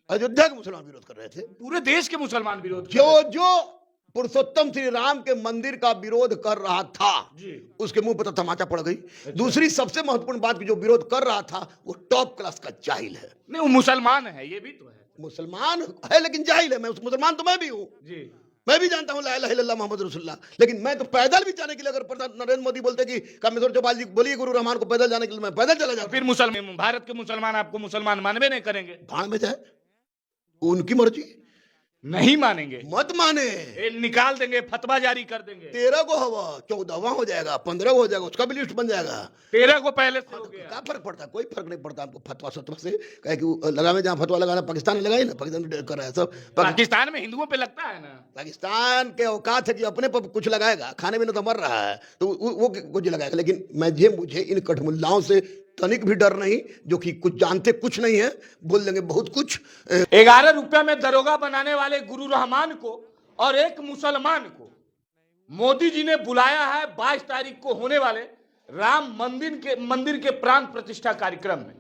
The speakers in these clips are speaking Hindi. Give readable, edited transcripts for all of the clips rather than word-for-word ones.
अयोध्या के मुसलमान विरोध कर रहे थे। पूरे देश के मुसलमान विरोध कर जो रहे थे। जो पुरुषोत्तम श्री राम के मंदिर का विरोध कर रहा था जी। उसके मुंह पर तो तमाचा पड़ गई। दूसरी सबसे महत्वपूर्ण बात की जो विरोध कर रहा था वो टॉप क्लास का जाहिल है। नहीं, वो मुसलमान है, ये भी तो है। मुसलमान है लेकिन जाहिल है। मैं उस मुसलमान तो मैं भी हूं। जी। मैं भी जानता हूं ला इलाहा इल्लल्लाह मोहम्मद रसूलुल्लाह, लेकिन मैं तो पैदल भी जाने के लिए अगर प्रधान नरेंद्र मोदी बोलते कि कामेश्वर चौपाल जी बोलिए गुरु रहमान को पैदल जाने के लिए, मैं पैदल चला जाता। फिर मुसलमान, भारत के मुसलमान आपको मुसलमान मानवे नहीं करेंगे। भाड़ में जाए, उनकी मर्जी, नहीं मानेंगे, मत माने। ये निकाल देंगे, फतवा जारी कर देंगे। 13 को हवा 14वां हो जाएगा, 15 को हो जाएगा, उसका भी लिस्ट बन जाएगा। 13 को पहले से हो गया। क्या फर्क पड़ता है? कोई फर्क नहीं पड़ता हमको फतवा सतवा से। कहे कि लगावे जहां फतवा लगाना, पाकिस्तान ने लगाई ना, पाकिस्तान कर रहा है सब। पाकिस्तान में हिंदुओं पे लगता है ना। पाकिस्तान के औकात है कि अपने पर कुछ लगाएगा, खाने में तो मर रहा है तो वो कुछ लगाएगा। लेकिन मुझे इन कठमुल्लाओं से तनिक भी डर नहीं, जो कि कुछ जानते कुछ नहीं है, बोल देंगे बहुत कुछ। 11 रुपया में दरोगा बनाने वाले गुरु रहमान को और एक मुसलमान को मोदी जी ने बुलाया है 22 तारीख को होने वाले राम मंदिर के प्राण प्रतिष्ठा कार्यक्रम में।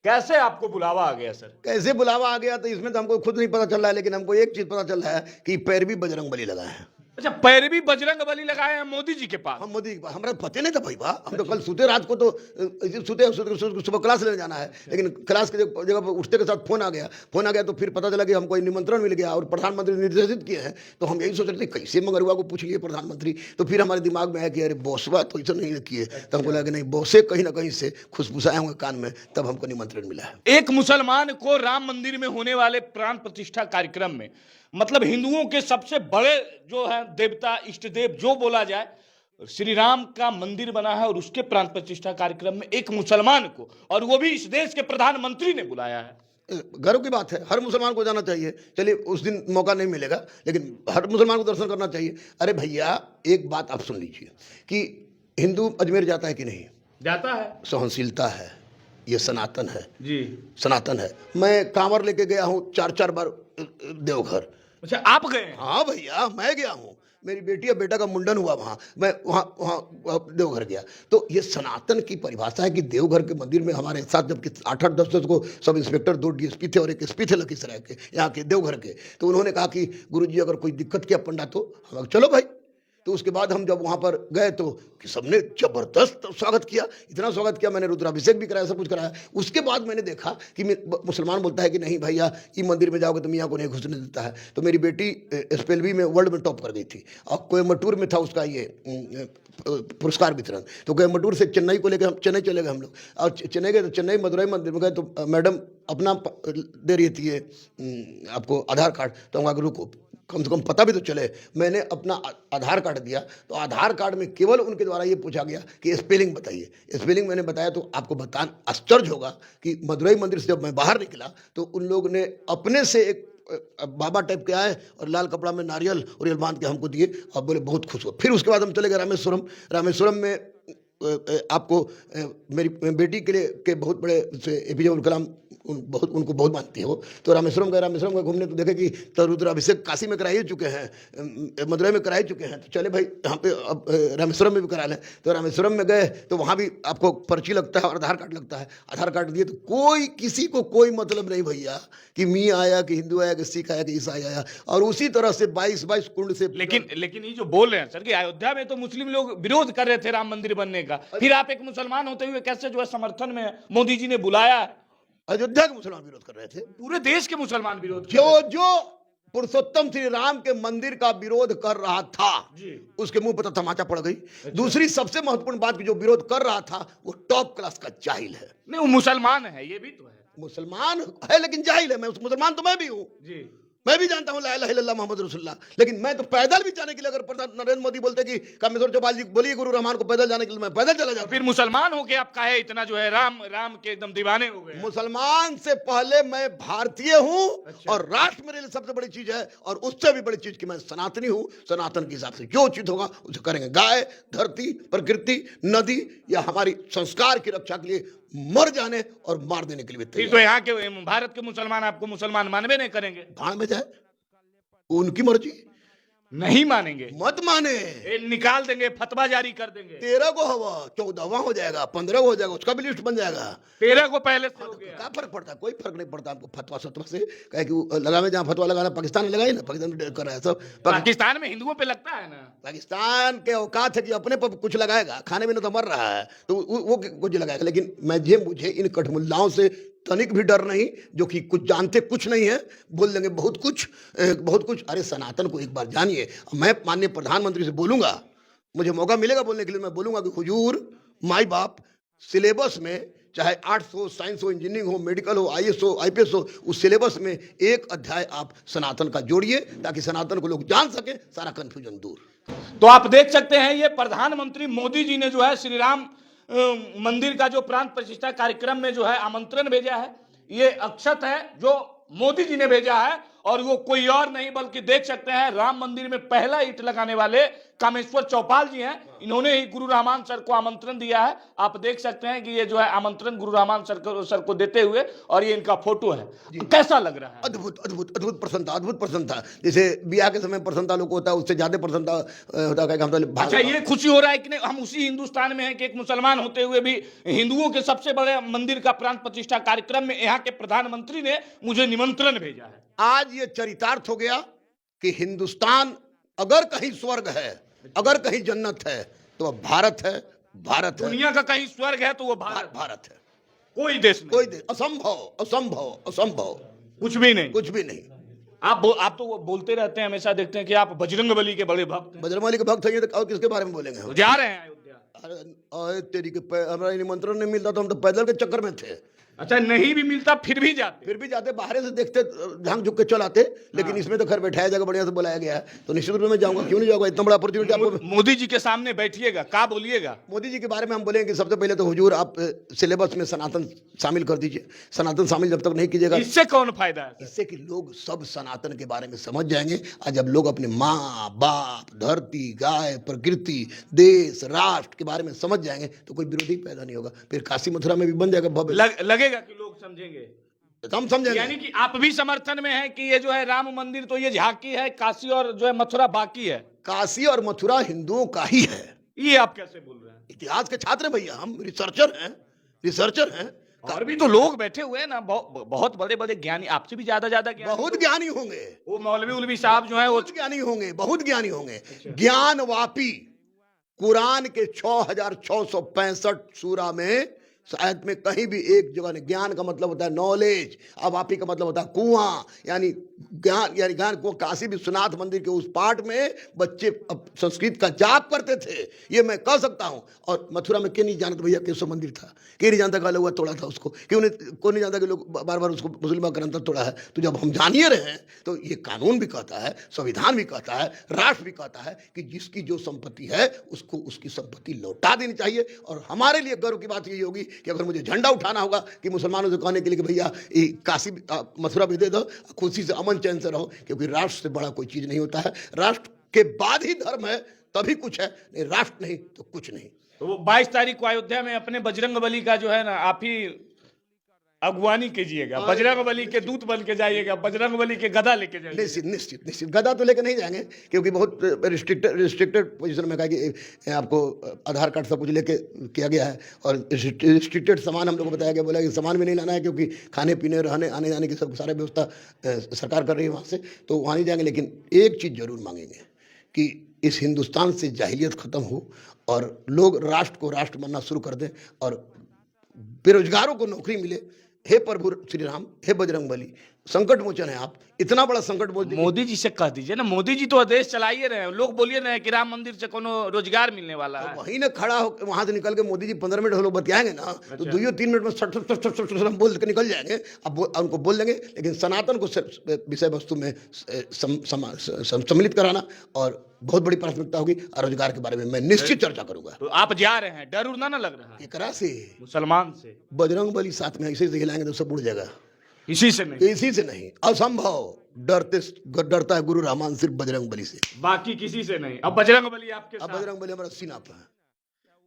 कैसे आपको बुलावा आ गया सर? कैसे बुलावा आ गया तो इसमें तो हमको खुद नहीं पता चल रहा है, लेकिन हमको एक चीज पता चल रहा है कि पैरवी बजरंग बली लगा है। अच्छा, पैरवी बजरंग बली लगाए हैं मोदी जी के पास। हम मोदी के पास, हमारा पते नहीं था भाई। वाह, हम तो कल सोते रात को तो सुबह क्लास लेने जाना है, लेकिन क्लास की जगह पर उठते के साथ फोन आ गया तो फिर पता चला कि हमको निमंत्रण मिल गया और प्रधानमंत्री निर्देशित किए हैं। तो हम यही सोच रहे थे कैसे मंगरुआ को पूछ लिए प्रधानमंत्री। तो फिर हमारे दिमाग में आया कि अरे बॉसवा तो ऐसा नहीं किए, तो हमको लगा कि नहीं, बॉसे कहीं ना कहीं से खुशबुसाए होंगे कान में, तब हमको निमंत्रण मिला है। एक मुसलमान को राम मंदिर में होने वाले प्राण प्रतिष्ठा कार्यक्रम में, मतलब हिंदुओं के सबसे बड़े जो है देवता इष्ट देव जो बोला जाए, श्री राम का मंदिर बना है और उसके प्राण प्रतिष्ठा कार्यक्रम में एक मुसलमान को, और वो भी इस देश के प्रधानमंत्री ने बुलाया है। गर्व की बात है, हर मुसलमान को जाना चाहिए। चलिए उस दिन मौका नहीं मिलेगा, लेकिन हर मुसलमान को दर्शन करना चाहिए। अरे भैया एक बात आप सुन लीजिए कि हिंदू अजमेर जाता है कि नहीं? जाता है। सहनशीलता है, ये सनातन है जी, सनातन है। मैं कांवर लेके गया हूँ 4-4 बार देवघर। अच्छा, आप गए? हाँ भैया, मैं गया हूँ। मेरी बेटी और बेटा का मुंडन हुआ वहाँ, मैं वहाँ देवघर गया। तो ये सनातन की परिभाषा है कि देवघर के मंदिर में हमारे साथ जब 8-8 10-10 को सब इंस्पेक्टर, 2 डीएसपी थे और एक एसपी थे लखीसराय के, यहाँ के देवघर के। तो उन्होंने कहा कि गुरुजी अगर कोई दिक्कत किया पंडा तो हम चलो भाई। तो उसके बाद हम जब वहाँ पर गए तो सबने जबरदस्त स्वागत किया, इतना स्वागत किया, मैंने रुद्राभिषेक भी कराया, सब कुछ कराया। उसके बाद मैंने देखा कि मुसलमान बोलता है कि नहीं भैया, ये मंदिर में जाओगे तो मियाँ को नहीं घुसने देता है। तो मेरी बेटी एसपीएलवी में वर्ल्ड में टॉप कर गई थी और कोयम्बटूर में था उसका ये पुरस्कार वितरण। तो कोयम्बटूर से चेन्नई को लेकर हम चेन्नई चले गए हम लोग, और चेन्नई गए तो चेन्नई मदुरई मंदिर में गए तो मैडम अपना दे रही थी ये आपको आधार कार्ड। तो हम कहा रुको, कम से कम पता भी तो चले। मैंने अपना आधार कार्ड दिया तो आधार कार्ड में केवल उनके द्वारा ये पूछा गया कि स्पेलिंग बताइए। स्पेलिंग मैंने बताया तो आपको आश्चर्य होगा कि मदुरई मंदिर से जब मैं बाहर निकला तो उन लोग ने अपने से एक बाबा टाइप के आए और लाल कपड़ा में नारियल और ये बांध के हमको दिए और बोले बहुत खुश हो। फिर उसके बाद हम चले गए रामेश्वरम में आपको मेरी बेटी के लिए के बहुत बड़े एपीजे अब्दुल कलाम उनको बहुत मानती है वो। तो रामेश्वरम गए घूमने, तो देखे कि तो रुद्राभिषेक काशी में करा ही चुके हैं, मदुरई में करा ही चुके हैं। तो चले भाई यहाँ पे अब रामेश्वरम में भी करा लें। तो रामेश्वरम में गए तो वहाँ भी आपको पर्ची लगता है और आधार कार्ड लगता है। आधार कार्ड दिए तो किसी को कोई मतलब नहीं भैया कि मियाँ आया कि हिंदू आया कि सिख आया कि ईसाई आया। और उसी तरह से 22 कुंड से। लेकिन ये जो बोल रहे हैं सर कि अयोध्या में तो मुस्लिम लोग विरोध कर रहे थे राम मंदिर बनने का, फिर आप एक मुसलमान होते हुए कैसे जो है समर्थन में मोदी जी ने बुलाया है? अयोध्या के मुसलमान विरोध कर रहे थे। पूरे देश के मुसलमान विरोध कर रहे थे। जो पुरुषोत्तम श्री राम के मंदिर का विरोध कर रहा था उसके मुंह पर तो तमाचा पड़ गई। दूसरी सबसे महत्वपूर्ण बात की जो विरोध कर रहा था वो टॉप क्लास का जाहिल है। नहीं, वो मुसलमान है, ये भी तो है। मुसलमान है लेकिन जाहिल है। मैं उस मुसलमान तो मैं भी हूँ। जी। मैं भी जानता हूं ला इलाहा इल्लल्लाह मोहम्मद रसूलुल्लाह, लेकिन मैं तो पैदल भी जाने के लिए अगर प्रधान नरेंद्र मोदी बोलते कि कामेश्वर चौपाल जी बोलिए गुरु रहमान को पैदल जाने के लिए, मैं पैदल चला जाता। फिर मुसलमान हो के आप काहे इतना जो है राम के एकदम दीवाने हो गए? मुसलमान से पहले मैं भारतीय हूं। अच्छा। और राष्ट्र मेरे लिए सबसे बड़ी चीज है, और उससे भी बड़ी चीज कि मैं सनातनी हूं। सनातन के हिसाब से जो उचित होगा उसे करेंगे। गाय, धरती, प्रकृति, नदी या हमारी संस्कार की रक्षा के लिए मर जाने और मार देने के लिए फिर तो यहाँ के भारत के मुसलमान आपको मुसलमान मानवे नहीं करेंगे। भाड़ में जाए, उनकी मर्जी, नहीं मानेंगे, मत माने। ये निकाल देंगे, फतवा जारी कर देंगे। 13 को हवा 14वां हो जाएगा, 15 हो जाएगा, उसका भी लिस्ट बन जाएगा। 13 को पहले से हो क्या गया। फर्क पड़ता है? कोई फर्क नहीं पड़ता हमको फतवा सतवा से। कहे कि वो लगा में जहाँ फतवा लगाना पाकिस्तान ने लगाई ना, पाकिस्तान में कर रहा है सब। पाकिस्तान में हिंदुओं पे लगता है ना। पाकिस्तान के औकात है कि अपने पर कुछ लगाएगा, खाने में तो मर रहा है, तो वो कुछ लगाएगा। लेकिन मुझे इन कठमुल्लाओं से तनिक भी डर नहीं, जो कि कुछ जानते कुछ नहीं है, बोल देंगे बहुत कुछ बहुत कुछ। अरे सनातन को एक बार जानिए। मैं माननीय प्रधानमंत्री से बोलूंगा, मुझे मौका मिलेगा बोलने के लिए, मैं बोलूंगा कि हुजूर माई बाप, सिलेबस में चाहे आर्ट्स हो, साइंस हो, इंजीनियरिंग हो, मेडिकल हो, आईएएस हो, आईपीएस हो, उस सिलेबस में एक अध्याय आप सनातन का जोड़िए, ताकि सनातन को लोग जान सके, सारा कंफ्यूजन दूर। तो आप देख सकते हैं, ये प्रधानमंत्री मोदी जी ने जो है श्री राम मंदिर का जो प्राण प्रतिष्ठा कार्यक्रम में जो है आमंत्रण भेजा है। ये अक्षत है जो मोदी जी ने भेजा है, और वो कोई और नहीं बल्कि देख सकते हैं राम मंदिर में पहला ईंट लगाने वाले कामेश्वर चौपाल जी हैं। इन्होंने ही गुरु रहमान सर को आमंत्रण दिया है। आप देख सकते हैं कि ये जो है आमंत्रण गुरु रहमान सर को देते हुए, और ये इनका फोटो है। तो कैसा लग रहा है? अद्भुत अद्भुत अद्भुत प्रसन्नता, अद्भुत प्रसन्नता। जैसे ब्याह के समय प्रसन्नता लोग को होता है, उससे ज्यादा प्रसन्नता होता है कि हम तो अच्छा, ये खुशी हो रहा है कि नहीं हम उसी हिंदुस्तान में हैं कि एक मुसलमान होते हुए भी हिंदुओं के सबसे बड़े मंदिर का प्राण प्रतिष्ठा कार्यक्रम में यहाँ के प्रधानमंत्री ने मुझे निमंत्रण भेजा है। आज ये चरितार्थ हो गया कि हिंदुस्तान अगर कहीं स्वर्ग है, अगर कहीं जन्नत है, तो वह भारत है। भारत है, दुनिया का कहीं स्वर्ग है तो वो भारत भारत है। कोई देश नहीं, कोई देश असंभव असंभव असंभव, कुछ भी नहीं, कुछ भी नहीं। आप तो वो बोलते रहते हैं, हमेशा देखते हैं कि आप बजरंगबली के बड़े भक्त हैं। बजरंगबली के भक्त है, तो और किसके बारे में बोलेंगे? तो जा रहे हैं अयोध्या। अरे तेरी के हमारा निमंत्रण नहीं मिलता तो हम तो पैदल के चक्कर में थे। अच्छा, नहीं भी मिलता फिर भी जाते, बाहर से देखते, झांक झुक के चल आते। लेकिन इसमें तो घर बैठाया जाएगा, बढ़िया से बुलाया गया है, तो निश्चित रूप में जाऊंगा। क्यों नहीं जाऊंगा? इतना बड़ा अपॉर्चुनिटी आपको। मोदी जी के सामने बैठिएगा, क्या बोलिएगा? मोदी जी के बारे में हम बोलेंगे कि सबसे पहले तो हुजूर आप सिलेबस में सनातन शामिल कर दीजिए। सनातन शामिल जब तक नहीं कीजिएगा, इससे कौन फायदा है? इससे कि लोग सब सनातन के बारे में समझ जाएंगे। और जब लोग अपने माँ बाप, धरती, गाय, प्रकृति, देश, राष्ट्र के बारे में समझ जाएंगे, तो कोई विरोधी पैदा नहीं होगा। फिर काशी मथुरा में भी बन जाएगा भव्य। लगेगा कि लोग समझेंगे, हम समझेंगे। यानी कि आप भी समर्थन में है कि ये जो है राम मंदिर तो ये झांकी है, काशी और जो है मथुरा बाकी है। काशी और मथुरा हिंदुओं का ही है। ये आप कैसे बोल रहे हैं? इतिहास के छात्र भैया, हम रिसर्चर हैं। और भी तो लोग बैठे हुए हैं ना, बहुत बड़े बड़े ज्ञानी, आपसे भी ज्यादा ज्ञानी, बहुत ज्ञानी होंगे। वो मौलवी उलवी साहब जो है वो ज्ञानी होंगे, बहुत ज्ञानी होंगे। ज्ञान वापी कुरान के 6665 सूरा में शायद में कहीं भी एक जगह नहीं। ज्ञान का मतलब होता है नॉलेज, अब वापी का मतलब होता है कुआं, यानी ज्ञान को। काशी विश्वनाथ मंदिर के उस पाठ में बच्चे संस्कृत का जाप करते थे, ये मैं कह सकता हूं। और मथुरा में क्यों नहीं जानते भैया केशव मंदिर था? क्यों नहीं जानता कि हुआ तोड़ा था उसको? क्यों नहीं जानता कि लोग बार बार उसको मुस्लिम ग्रंथ तोड़ा है? तो जब हम जानिए रहे हैं, तो ये कानून भी कहता है, संविधान भी कहता है, राष्ट्र भी कहता है कि जिसकी जो संपत्ति है उसको उसकी संपत्ति लौटा देनी चाहिए। और हमारे लिए गर्व की बात यही होगी कि अगर मुझे झंडा उठाना होगा कि मुसलमानों से कहने के लिए कि भैया ये काशी मथुरा भी दे दो, खुशी से अमन चैन से रहो, क्योंकि राष्ट्र से बड़ा कोई चीज नहीं होता है। राष्ट्र के बाद ही धर्म है, तभी कुछ है, नहीं राष्ट्र नहीं तो कुछ नहीं। तो वो 22 तारीख को अयोध्या में अपने बजरंगबली का जो है ना, आप ही अगवानी कीजिएगा, बजरंगबली के दूत बन के जाइएगा, बजरंगबली के गदा लेके जाइएगा। निश्चित गदा तो लेके नहीं जाएंगे, क्योंकि बहुत रिस्ट्रिक्टेड पोजीशन में कहा कि आपको आधार कार्ड सब कुछ लेके किया गया है, और रिस्ट्रिक्टेड सामान हम लोग को बताया गया, बोला कि सामान भी नहीं लाना है, क्योंकि खाने पीने, रहने, आने जाने की सब सारा व्यवस्था सरकार कर रही है वहाँ से, तो वहाँ नहीं जाएंगे। लेकिन एक चीज़ जरूर मांगेंगे कि इस हिंदुस्तान से जाहिलियत खत्म हो और लोग राष्ट्र को राष्ट्र मानना शुरू कर दें, और बेरोजगारों को नौकरी मिले। हे प्रभु श्री राम, हे बजरंगबली, संकट मोचन है आप, इतना बड़ा संकट मोदी जी से कह दीजिए ना, मोदी जी तो देश चलाइए रहे हैं, लोग बोलिए रहे हैं कि राम मंदिर से कोनो रोजगार मिलने वाला है। वहीं ना खड़ा हो, वहां से निकल के मोदी जी 15 मिनट हम लोग बतियाएंगे ना, तो 2-3 मिनट में सट हम बोल के निकल जाएंगे। अब उनको बोल देंगे, लेकिन सनातन को विषय वस्तु में सम्मिलित कराना और बहुत बड़ी प्राथमिकता होगी। और रोजगार के बारे में मैं निश्चित चर्चा करूंगा। तो आप जा रहे हैं, डर उड़ना ना लग रहा है? एकरा से मुसलमान से बजरंगबली साथ में ऐसे ही हिलाएंगे तो सब उड़ जाएगा। इसी से नहीं, असंभव। डरता है गुरु रहमान सिर्फ बजरंगबली से, बाकी किसी से नहीं। अब बजरंगबली आपके साथ, बजरंगबली हमारा सीना पर है।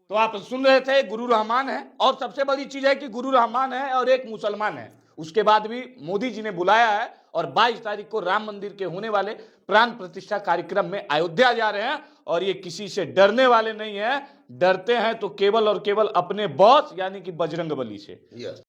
तो आप सुन रहे थे, गुरु रहमान है, और सबसे बड़ी चीज है कि गुरु रहमान है और एक मुसलमान है, उसके बाद भी मोदी जी ने बुलाया है और 22 तारीख को राम मंदिर के होने वाले प्राण प्रतिष्ठा कार्यक्रम में अयोध्या जा रहे हैं और ये किसी से डरने वाले नहीं है। डरते हैं तो केवल और केवल अपने बॉस यानी कि बजरंगबली से। यस।